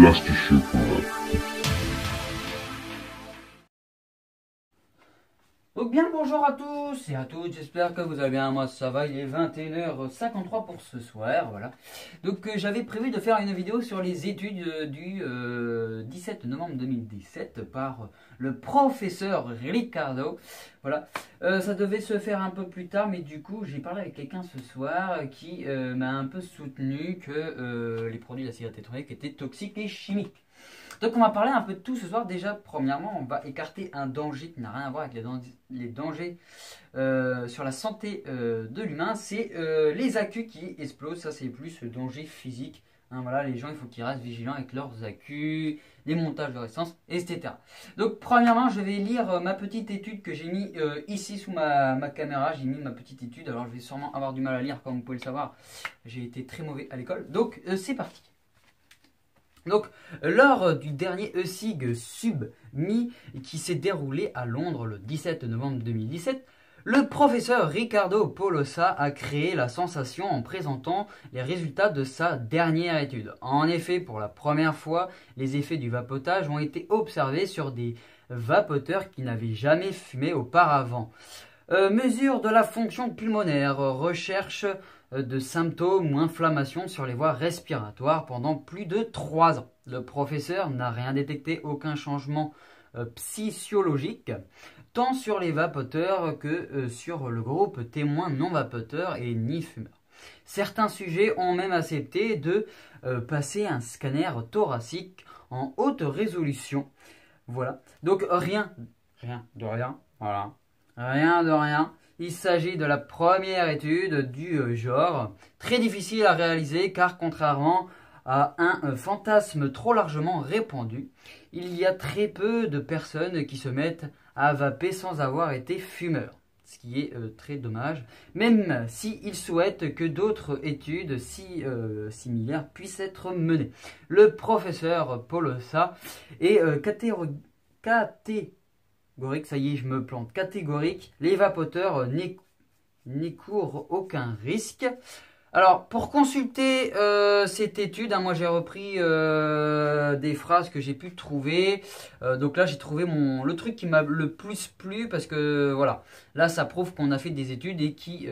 l'astucieux.net. Donc bien bonjour à tous et à toutes, j'espère que vous allez bien, moi ça va, il est 21h53 pour ce soir, voilà. Donc j'avais prévu de faire une vidéo sur les études du 17 novembre 2017 par le professeur Ricardo, voilà. Ça devait se faire un peu plus tard, mais du coup j'ai parlé avec quelqu'un ce soir qui m'a un peu soutenu que les produits de la cigarette électronique étaient toxiques et chimiques. Donc on va parler un peu de tout ce soir. Déjà, premièrement, on va écarter un danger qui n'a rien à voir avec les dangers sur la santé de l'humain. C'est les accus qui explosent. Ça, c'est plus le danger physique. Hein, voilà, les gens, il faut qu'ils restent vigilants avec leurs accus, les montages de essence, etc. Donc, premièrement, je vais lire ma petite étude que j'ai mis ici sous ma caméra. J'ai mis ma petite étude. Alors, je vais sûrement avoir du mal à lire, comme vous pouvez le savoir. J'ai été très mauvais à l'école. Donc, c'est parti. Donc, lors du dernier ESIG Submi qui s'est déroulé à Londres le 17 novembre 2017, le professeur Ricardo Polosa a créé la sensation en présentant les résultats de sa dernière étude. En effet, pour la première fois, les effets du vapotage ont été observés sur des vapoteurs qui n'avaient jamais fumé auparavant. Mesure de la fonction pulmonaire, recherche de symptômes ou inflammations sur les voies respiratoires pendant plus de 3 ans. Le professeur n'a rien détecté, aucun changement psychologique, tant sur les vapoteurs que sur le groupe témoin non vapoteurs et ni fumeurs. Certains sujets ont même accepté de passer un scanner thoracique en haute résolution. Voilà. Donc rien de rien. Voilà. Rien de rien. Il s'agit de la première étude du genre, très difficile à réaliser car contrairement à un fantasme trop largement répandu, il y a très peu de personnes qui se mettent à vaper sans avoir été fumeurs, ce qui est très dommage, même s'ils souhaitent que d'autres études similaires puissent être menées. Le professeur Polosa est catégorique, ça y est, je me plante. Catégorique, les vapoteurs n'encourent aucun risque. Alors, pour consulter cette étude, hein, moi j'ai repris des phrases que j'ai pu trouver. Donc là, j'ai trouvé le truc qui m'a le plus plu parce que voilà, là ça prouve qu'on a fait des études et qui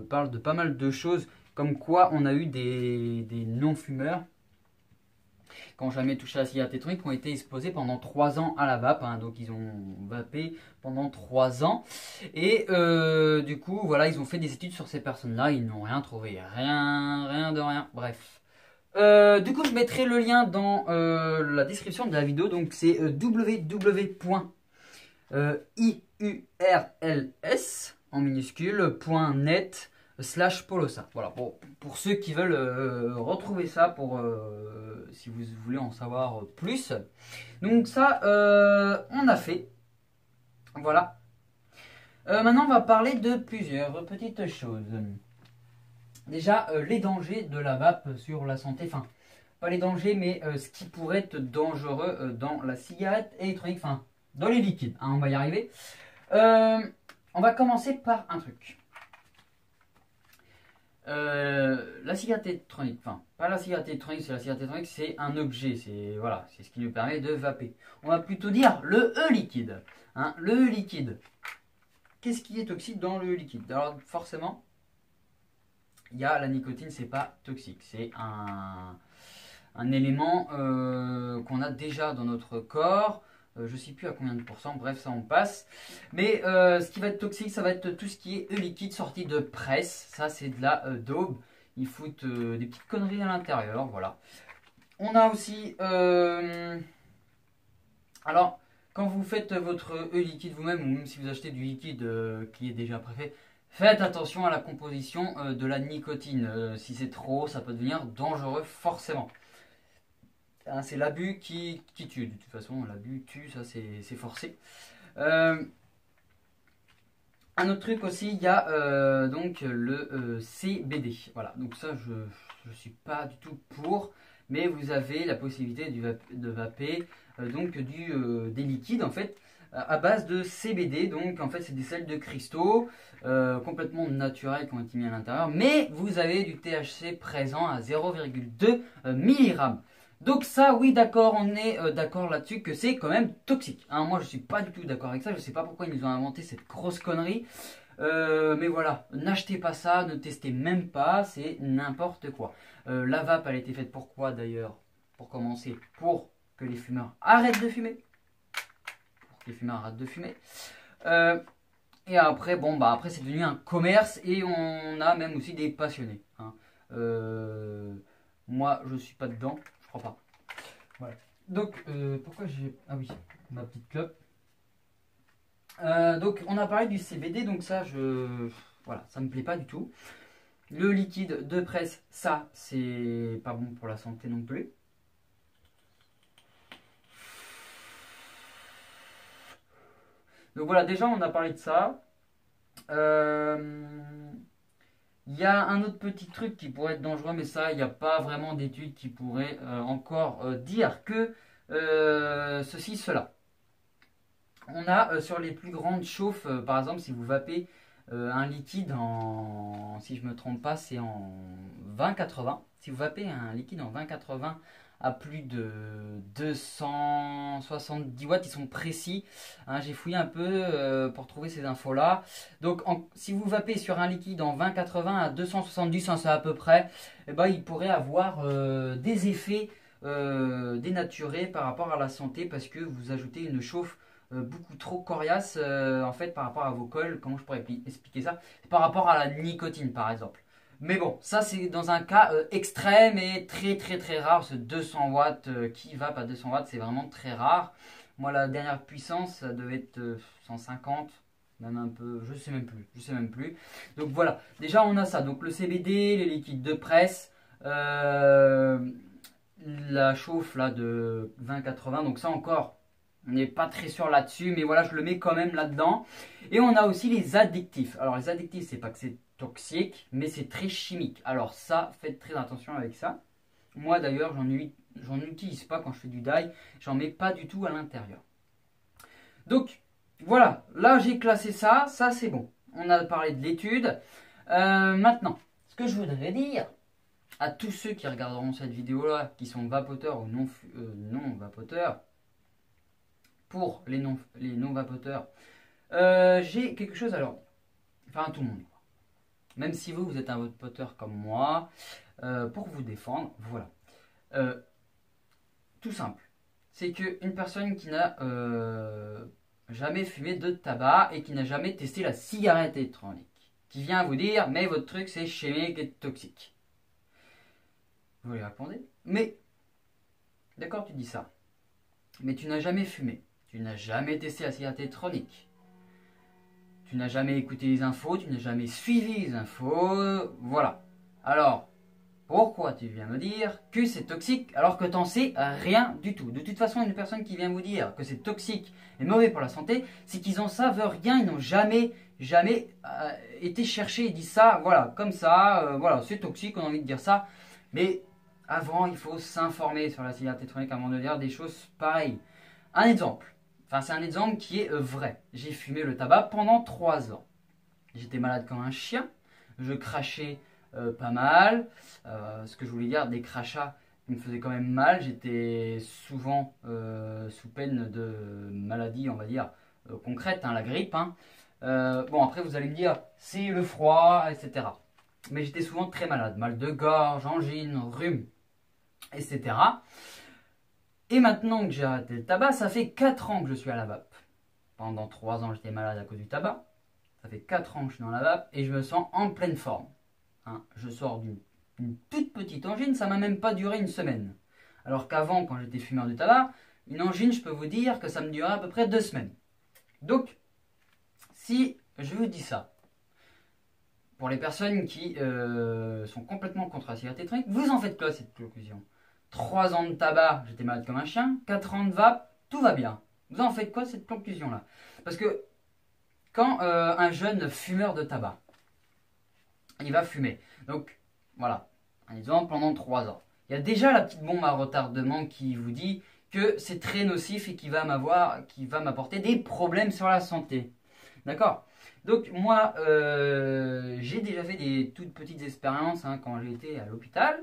parlent de pas mal de choses, comme quoi on a eu des non-fumeurs qui n'ont jamais touché à la cigarette électronique, qui ont été exposés pendant 3 ans à la vape. Hein, donc ils ont vapé pendant 3 ans. Et du coup, voilà, ils ont fait des études sur ces personnes-là. Ils n'ont rien trouvé. Rien de rien. Bref. Du coup, je mettrai le lien dans la description de la vidéo. Donc c'est www.iurls en minuscule.net /Polosa. Voilà, pour ceux qui veulent retrouver ça, si vous voulez en savoir plus. Donc ça, on a fait. Voilà. Maintenant, on va parler de plusieurs petites choses. Déjà, les dangers de la vape sur la santé. Enfin, pas les dangers, mais ce qui pourrait être dangereux dans la cigarette électronique. Enfin, dans les liquides. Hein, on va y arriver. On va commencer par un truc. La cigarette électronique, enfin pas la cigarette électronique, c'est la cigarette électronique, c'est un objet, c'est voilà, c'est ce qui nous permet de vaper. On va plutôt dire le E-liquide. Hein, le E-liquide. Qu'est-ce qui est toxique dans le liquide? Alors forcément, il y a la nicotine, c'est pas toxique, c'est un élément qu'on a déjà dans notre corps. Je ne sais plus à combien de pourcents, bref, ça on passe. Mais ce qui va être toxique, ça va être tout ce qui est liquide sorti de presse. Ça, c'est de la daube. Ils foutent des petites conneries à l'intérieur, voilà. On a aussi... alors, quand vous faites votre liquide vous-même, ou même si vous achetez du liquide qui est déjà préfet, faites attention à la composition de la nicotine. Si c'est trop, ça peut devenir dangereux forcément. Hein, c'est l'abus qui tue. De toute façon, l'abus tue, ça c'est forcé. Un autre truc aussi, il y a donc le CBD. Voilà, donc ça je ne suis pas du tout pour, mais vous avez la possibilité de vaper des liquides en fait à base de CBD. Donc en fait c'est des sels de cristaux complètement naturels qui ont été mis à l'intérieur, mais vous avez du THC présent à 0,2 mg. Donc ça, oui, d'accord, on est d'accord là-dessus que c'est quand même toxique. Hein, moi, je suis pas du tout d'accord avec ça. Je sais pas pourquoi ils nous ont inventé cette grosse connerie. Mais voilà, n'achetez pas ça, ne testez même pas, c'est n'importe quoi. La vape, elle a été faite pour quoi d'ailleurs? Pour commencer, pour que les fumeurs arrêtent de fumer. Pour que les fumeurs arrêtent de fumer. Et après, bon, bah après, c'est devenu un commerce et on a même aussi des passionnés. Hein. Moi, je suis pas dedans, je crois pas. Voilà. Donc, pourquoi j'ai... Ah oui, ma petite clope. Donc, on a parlé du CBD, donc ça, voilà, ça me plaît pas du tout. Le liquide de presse, ça, c'est pas bon pour la santé non plus. Donc voilà, déjà, on a parlé de ça. Il y a un autre petit truc qui pourrait être dangereux, mais ça, il n'y a pas vraiment d'études qui pourraient encore dire que ceci, cela. On a sur les plus grandes chauffes, par exemple, si vous vapez un liquide en, si je ne me trompe pas, c'est en 20-80. Si vous vapez un liquide en 20-80 à plus de 270 watts, ils sont précis. Hein, j'ai fouillé un peu pour trouver ces infos-là. Donc, si vous vapez sur un liquide en 20-80 à 270, hein, c'est à peu près, eh ben, il pourrait avoir des effets dénaturés par rapport à la santé parce que vous ajoutez une chauffe beaucoup trop coriace en fait par rapport à vos cols. Comment je pourrais expliquer ça? Par rapport à la nicotine par exemple. Mais bon, ça c'est dans un cas extrême et très très très rare. Ce 200 watts qui vape à 200 watts, c'est vraiment très rare. Moi la dernière puissance ça devait être 150, même un peu, je sais même plus, je sais même plus. Donc voilà, déjà on a ça. Donc le CBD, les liquides de presse, la chauffe là de 20-80. Donc ça encore. On n'est pas très sûr là-dessus, mais voilà, je le mets quand même là-dedans. Et on a aussi les addictifs. Alors les addictifs, c'est pas que c'est toxique, mais c'est très chimique. Alors ça, faites très attention avec ça. Moi d'ailleurs, j'en utilise pas quand je fais du dye. J'en mets pas du tout à l'intérieur. Donc voilà, là j'ai classé ça. Ça c'est bon. On a parlé de l'étude. Maintenant, ce que je voudrais dire à tous ceux qui regarderont cette vidéo-là, qui sont vapoteurs ou non vapoteurs, pour les non-vapoteurs, j'ai quelque chose à leur dire. Enfin, à tout le monde. Même si vous êtes un vapoteur comme moi, pour vous défendre, voilà. Tout simple. C'est qu'une personne qui n'a jamais fumé de tabac et qui n'a jamais testé la cigarette électronique, qui vient vous dire, mais votre truc c'est chimique et toxique. Vous lui répondez, mais, d'accord, tu dis ça, mais tu n'as jamais fumé. Tu n'as jamais testé la cigarette électronique. Tu n'as jamais écouté les infos, tu n'as jamais suivi les infos. Voilà. Alors, pourquoi tu viens me dire que c'est toxique alors que tu n'en sais rien du tout? De toute façon, une personne qui vient vous dire que c'est toxique et mauvais pour la santé, c'est qu'ils n'en savent rien, ils n'ont jamais été chercher et dit ça, voilà, comme ça, voilà, c'est toxique, on a envie de dire ça. Mais avant, il faut s'informer sur la cigarette électronique avant de dire des choses pareilles. Un exemple. Enfin, c'est un exemple qui est vrai. J'ai fumé le tabac pendant 3 ans. J'étais malade comme un chien. Je crachais pas mal. Ce que je voulais dire, des crachats qui me faisaient quand même mal. J'étais souvent sous peine de maladie, on va dire, concrète, hein, la grippe. Hein. Bon, après, vous allez me dire, c'est le froid, etc. Mais j'étais souvent très malade. Mal de gorge, angine, rhume, etc. Et maintenant que j'ai arrêté le tabac, ça fait 4 ans que je suis à la vape. Pendant 3 ans, j'étais malade à cause du tabac. Ça fait 4 ans que je suis dans la vape et je me sens en pleine forme. Hein, je sors d'une toute petite angine, ça m'a même pas duré une semaine. Alors qu'avant, quand j'étais fumeur de tabac, une angine, je peux vous dire que ça me durait à peu près 2 semaines. Donc, si je vous dis ça, pour les personnes qui sont complètement contre la cigarette électronique, vous en faites quoi cette conclusion? 3 ans de tabac, j'étais malade comme un chien. 4 ans de vape, tout va bien. Vous en faites quoi cette conclusion-là? Parce que quand un jeune fumeur de tabac, il va fumer. Donc, voilà, un exemple pendant 3 ans. Il y a déjà la petite bombe à retardement qui vous dit que c'est très nocif et qui va m'apporter des problèmes sur la santé. D'accord? Donc, moi, j'ai déjà fait des toutes petites expériences hein, quand j'ai été à l'hôpital.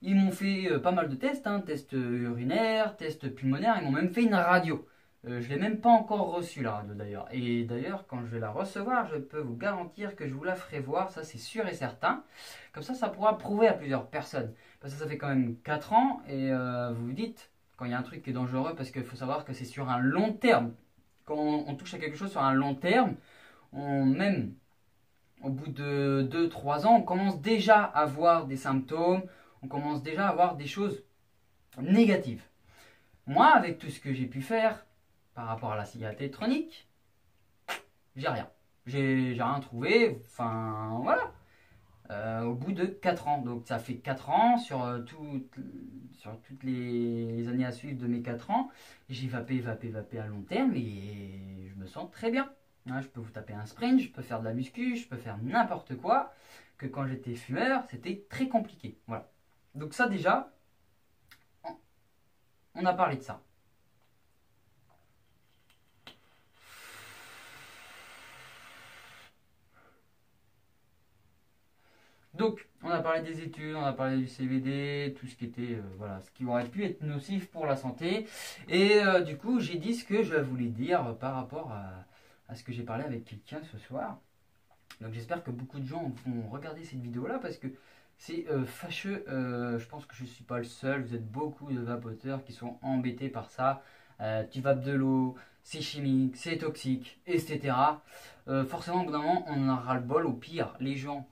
Ils m'ont fait pas mal de tests, hein, tests urinaires, tests pulmonaires, ils m'ont même fait une radio. Je ne l'ai même pas encore reçue la radio d'ailleurs. Et d'ailleurs, quand je vais la recevoir, je peux vous garantir que je vous la ferai voir, ça c'est sûr et certain. Comme ça pourra prouver à plusieurs personnes. Parce que ça fait quand même 4 ans et vous vous dites, quand il y a un truc qui est dangereux, parce qu'il faut savoir que c'est sur un long terme. Quand on touche à quelque chose sur un long terme, même au bout de 2-3 ans, on commence déjà à voir des symptômes, on commence déjà à voir des choses négatives. Moi, avec tout ce que j'ai pu faire par rapport à la cigarette électronique, j'ai rien. J'ai rien trouvé, enfin voilà. Au bout de 4 ans. Donc ça fait 4 ans sur toutes les années à suivre de mes 4 ans. J'ai vapé à long terme et je me sens très bien. Hein, je peux vous taper un sprint, je peux faire de la muscu, je peux faire n'importe quoi. Que quand j'étais fumeur, c'était très compliqué. Voilà. Donc ça déjà, on a parlé de ça. Donc, on a parlé des études, on a parlé du CBD, tout ce qui était, voilà, ce qui aurait pu être nocif pour la santé. Et du coup, j'ai dit ce que je voulais dire par rapport à ce que j'ai parlé avec quelqu'un ce soir. Donc, j'espère que beaucoup de gens vont regarder cette vidéo-là parce que c'est fâcheux. Je pense que je ne suis pas le seul. Vous êtes beaucoup de vapoteurs qui sont embêtés par ça. Tu vapes de l'eau, c'est chimique, c'est toxique, etc. Forcément, au bout d'un moment, on en a ras-le-bol. Au pire, les gens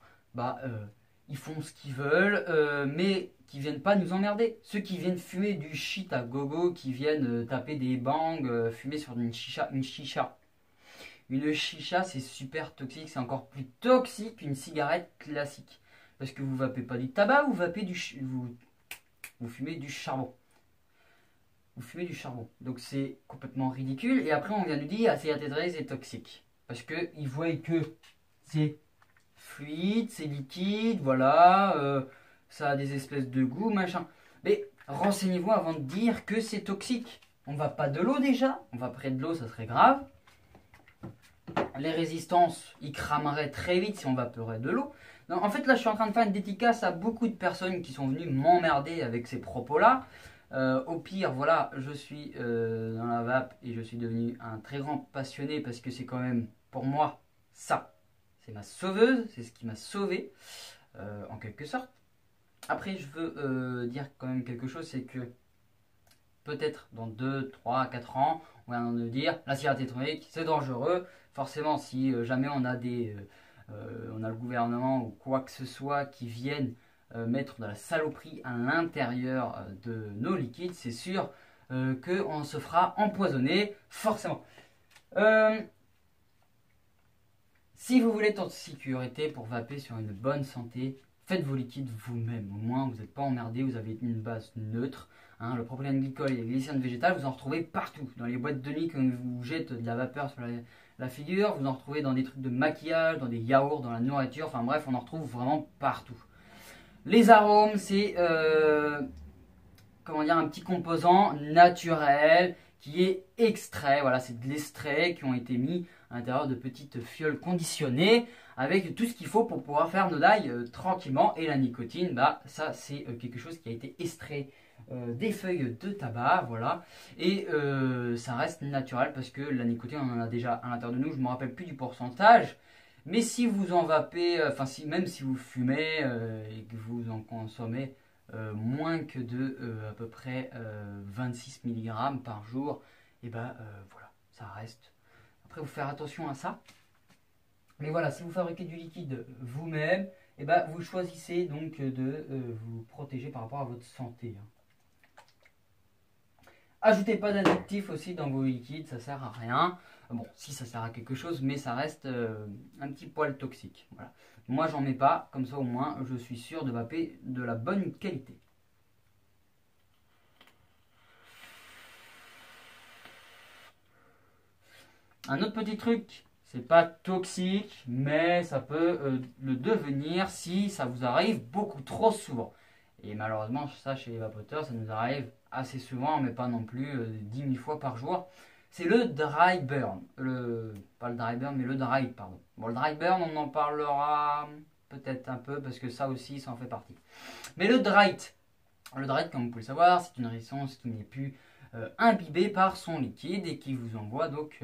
ils font ce qu'ils veulent, mais qui viennent pas nous emmerder. Ceux qui viennent fumer du shit à gogo, qui viennent taper des bangs, fumer sur une chicha. Une chicha, c'est super toxique, c'est encore plus toxique qu'une cigarette classique. Parce que vous vapez pas du tabac, vous fumez du charbon. Vous fumez du charbon. Donc c'est complètement ridicule. Et après, on vient nous dire, ah, c'est c'est toxique. Parce qu'ils voient que c'est fluide, c'est liquide, voilà, ça a des espèces de goût, machin. Mais renseignez-vous avant de dire que c'est toxique. On va pas de l'eau déjà, on va près de l'eau, ça serait grave. Les résistances, ils crameraient très vite si on vaporait de l'eau. En fait, là, je suis en train de faire une dédicace à beaucoup de personnes qui sont venues m'emmerder avec ces propos-là. Au pire, voilà, je suis dans la vape et je suis devenu un très grand passionné parce que c'est quand même, pour moi, ça. C'est ma sauveuse, c'est ce qui m'a sauvé, en quelque sorte. Après, je veux dire quand même quelque chose, c'est que peut-être dans 2, 3, 4 ans, on va nous dire la cigarette électronique, c'est dangereux. Forcément, si jamais on a on a le gouvernement ou quoi que ce soit qui viennent mettre de la saloperie à l'intérieur de nos liquides, c'est sûr qu'on se fera empoisonner, forcément. Si vous voulez être en sécurité pour vaper sur une bonne santé, faites vos liquides vous-même. Au moins, vous n'êtes pas emmerdé, vous avez une base neutre. Hein, le propylène glycol et le glycérine végétal, vous en retrouvez partout. Dans les boîtes de nuit, quand vous jette de la vapeur sur la figure, vous en retrouvez dans des trucs de maquillage, dans des yaourts, dans la nourriture. Enfin bref, on en retrouve vraiment partout. Les arômes, c'est comment dire, un petit composant naturel qui est extrait. Voilà, c'est de l'extrait qui ont été mis à l'intérieur de petites fioles conditionnées avec tout ce qu'il faut pour pouvoir faire nos dailles tranquillement. Et la nicotine, ça c'est quelque chose qui a été extrait des feuilles de tabac, voilà. Et ça reste naturel parce que la nicotine, on en a déjà à l'intérieur de nous. Je ne me rappelle plus du pourcentage. Mais si vous en vapez, même si vous fumez et que vous en consommez moins que de à peu près 26 mg par jour, et voilà, ça reste. Après, vous faire attention à ça. Mais voilà, si vous fabriquez du liquide vous-même, vous choisissez donc de vous protéger par rapport à votre santé. Ajoutez pas d'additifs aussi dans vos liquides, ça sert à rien. Bon, si ça sert à quelque chose, mais ça reste un petit poil toxique. Voilà. Moi, j'en mets pas, comme ça au moins, je suis sûr de vaper de la bonne qualité. Un autre petit truc, c'est pas toxique, mais ça peut le devenir si ça vous arrive beaucoup trop souvent. Et malheureusement, ça chez les vapoteurs, ça nous arrive assez souvent, mais pas non plus 10 000 fois par jour. C'est le dry burn. Pas le dry burn, mais le dry, pardon. Bon, le dry burn, on en parlera peut-être un peu, parce que ça aussi, ça en fait partie. Mais le dry, Le Drite, comme vous pouvez le savoir, c'est une résistance qui n'est plus imbibée par son liquide et qui vous envoie donc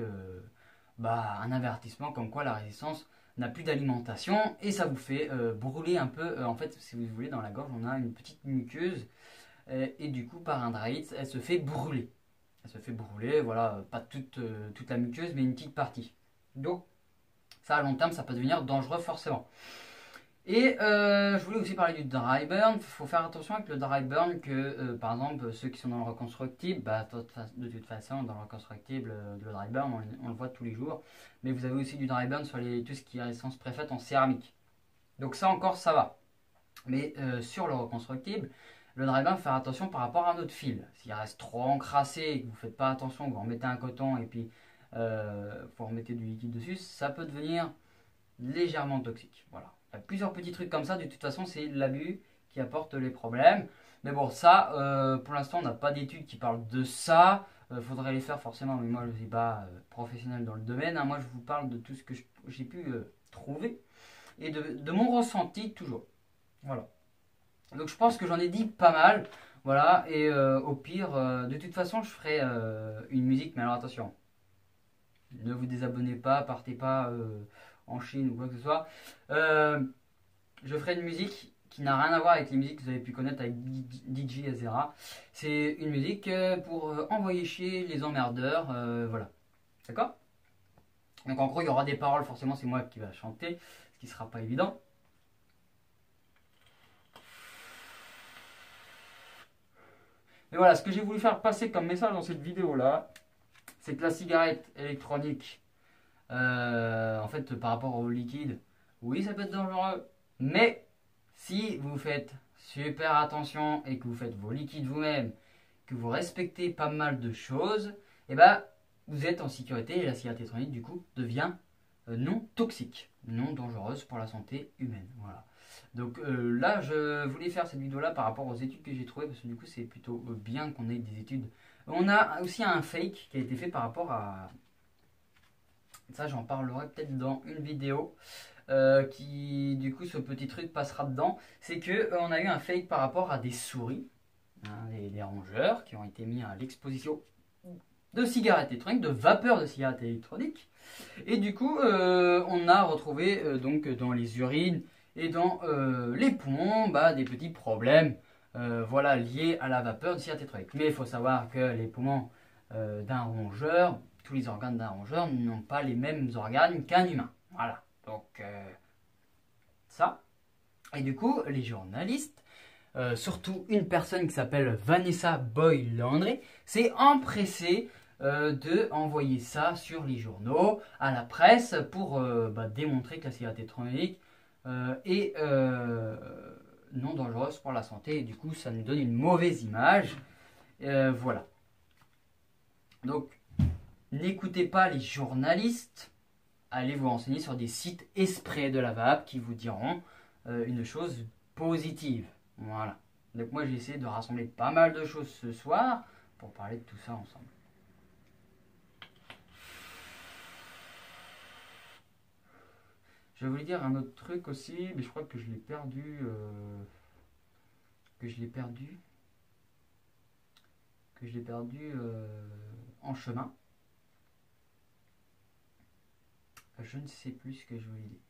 un avertissement comme quoi la résistance n'a plus d'alimentation et ça vous fait brûler un peu. En fait, si vous voulez, dans la gorge, on a une petite muqueuse et du coup, par un Drite, elle se fait brûler. Elle se fait brûler, voilà, pas toute la muqueuse, mais une petite partie. Donc, ça à long terme, ça peut devenir dangereux forcément. Et je voulais aussi parler du dry burn. Il faut faire attention avec le dry burn que, par exemple, ceux qui sont dans le reconstructible, de toute façon, dans le reconstructible, le dry burn, on le voit tous les jours. Mais vous avez aussi du dry burn sur tout ce qui est résistance préfaite en céramique. Donc ça encore, ça va. Mais sur le reconstructible, le dry burn, faut faire attention par rapport à notre fil. S'il reste trop encrassé et que vous ne faites pas attention, vous remettez un coton et puis vous remettez du liquide dessus, ça peut devenir légèrement toxique. Voilà. Il y a plusieurs petits trucs comme ça. De toute façon, c'est l'abus qui apporte les problèmes. Mais bon, ça, pour l'instant, on n'a pas d'études qui parlent de ça. Faudrait les faire forcément, mais moi, je ne suis pas professionnel dans le domaine. Hein. Moi, je vous parle de tout ce que j'ai pu trouver et de mon ressenti toujours. Voilà. Donc, je pense que j'en ai dit pas mal. Voilà. Et au pire, de toute façon, je ferai une musique. Mais alors, attention. Ne vous désabonnez pas, partez pas en Chine ou quoi que ce soit. Je ferai une musique qui n'a rien à voir avec les musiques que vous avez pu connaître avec DJ Azera. C'est une musique pour envoyer chier les emmerdeurs. Voilà. D'accord? Donc en gros, il y aura des paroles, forcément c'est moi qui va chanter, ce qui ne sera pas évident. Mais voilà, ce que j'ai voulu faire passer comme message dans cette vidéo-là, c'est que la cigarette électronique, en fait, par rapport au liquide, oui, ça peut être dangereux. Mais si vous faites super attention et que vous faites vos liquides vous-même, que vous respectez pas mal de choses, et ben vous êtes en sécurité et la cigarette électronique du coup devient non toxique, non dangereuse pour la santé humaine. Voilà. Donc là, je voulais faire cette vidéo-là par rapport aux études que j'ai trouvées parce que du coup, c'est plutôt bien qu'on ait des études. On a aussi un fake qui a été fait par rapport à ça, j'en parlerai peut-être dans une vidéo. Qui du coup ce petit truc passera dedans, c'est que on a eu un fake par rapport à des souris, hein, des rongeurs qui ont été mis à l'exposition de cigarettes électroniques, de vapeur de cigarettes électroniques, et du coup on a retrouvé donc dans les urines et dans les poumons des petits problèmes voilà, liés à la vapeur de cigarettes électroniques. Mais il faut savoir que les poumons d'un rongeur, tous les organes d'un rongeur n'ont pas les mêmes organes qu'un humain. Voilà. Donc, ça. Et du coup, les journalistes, surtout une personne qui s'appelle Vanessa Boy-Landry, s'est empressée de envoyer ça sur les journaux, à la presse, pour démontrer que la cigarette électronique est non dangereuse pour la santé. Et du coup, ça nous donne une mauvaise image. Voilà. Donc, n'écoutez pas les journalistes. Allez vous renseigner sur des sites esprits de la vape qui vous diront une chose positive. Voilà. Donc moi j'ai essayé de rassembler pas mal de choses ce soir pour parler de tout ça ensemble. Je vais vous dire un autre truc aussi, mais je crois que je l'ai perdu. En chemin. Je ne sais plus ce que je voulais dire.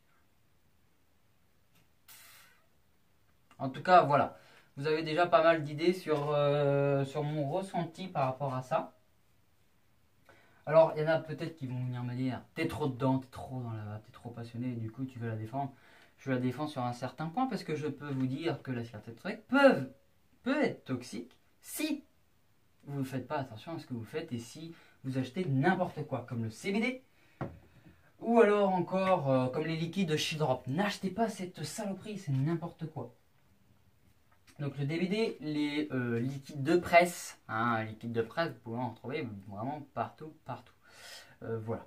En tout cas, voilà. Vous avez déjà pas mal d'idées sur mon ressenti par rapport à ça. Alors, il y en a peut-être qui vont venir me dire t'es trop dedans, t'es trop dans la vape, t'es trop passionné, et du coup, tu veux la défendre. Je la défends sur un certain point parce que je peux vous dire que la cigarette électronique peut être toxique si vous ne faites pas attention à ce que vous faites et si vous achetez n'importe quoi, comme le CBD. Ou alors encore, comme les liquides Chill Drop. N'achetez pas cette saloperie, c'est n'importe quoi. Donc le DVD, les liquides de presse. Hein, liquides de presse, vous pouvez en trouver vraiment partout. Voilà.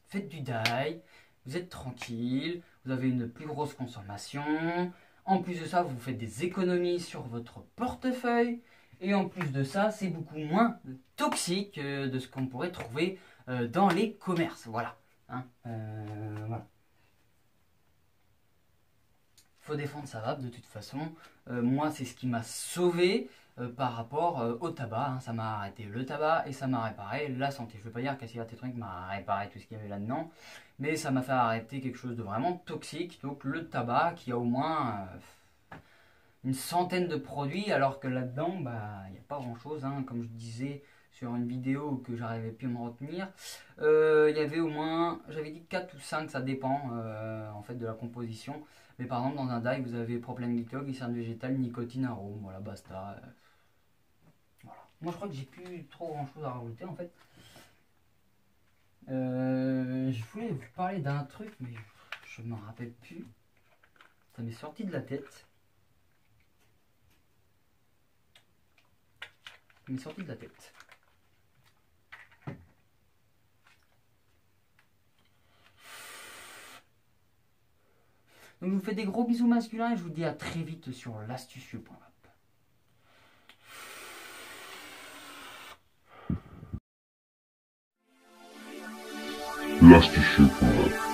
Faites du die, vous êtes tranquille, vous avez une plus grosse consommation. En plus de ça, vous faites des économies sur votre portefeuille. Et en plus de ça, c'est beaucoup moins toxique de ce qu'on pourrait trouver dans les commerces. Voilà. Hein, voilà. Faut défendre sa vape de toute façon. moi, c'est ce qui m'a sauvé par rapport au tabac. Hein. Ça m'a arrêté le tabac et ça m'a réparé la santé. Je ne veux pas dire que la cigarette électronique m'a réparé tout ce qu'il y avait là-dedans, mais ça m'a fait arrêter quelque chose de vraiment toxique. Donc le tabac qui a au moins une centaine de produits, alors que là-dedans, bah, il n'y a pas grand-chose. Hein. Comme je disais sur une vidéo que j'arrivais plus à me retenir, il y avait au moins, j'avais dit 4 ou 5, ça dépend en fait de la composition. Mais par exemple, dans un die, vous avez propylène-glycol, glycérine végétale, nicotine, arôme, voilà, basta. Voilà. Moi, je crois que j'ai plus trop grand-chose à rajouter en fait. Je voulais vous parler d'un truc, mais je ne m'en rappelle plus. Ça m'est sorti de la tête. Ça m'est sorti de la tête. Donc je vous fais des gros bisous masculins et je vous dis à très vite sur l'astucieux.app. L'astucieux.app.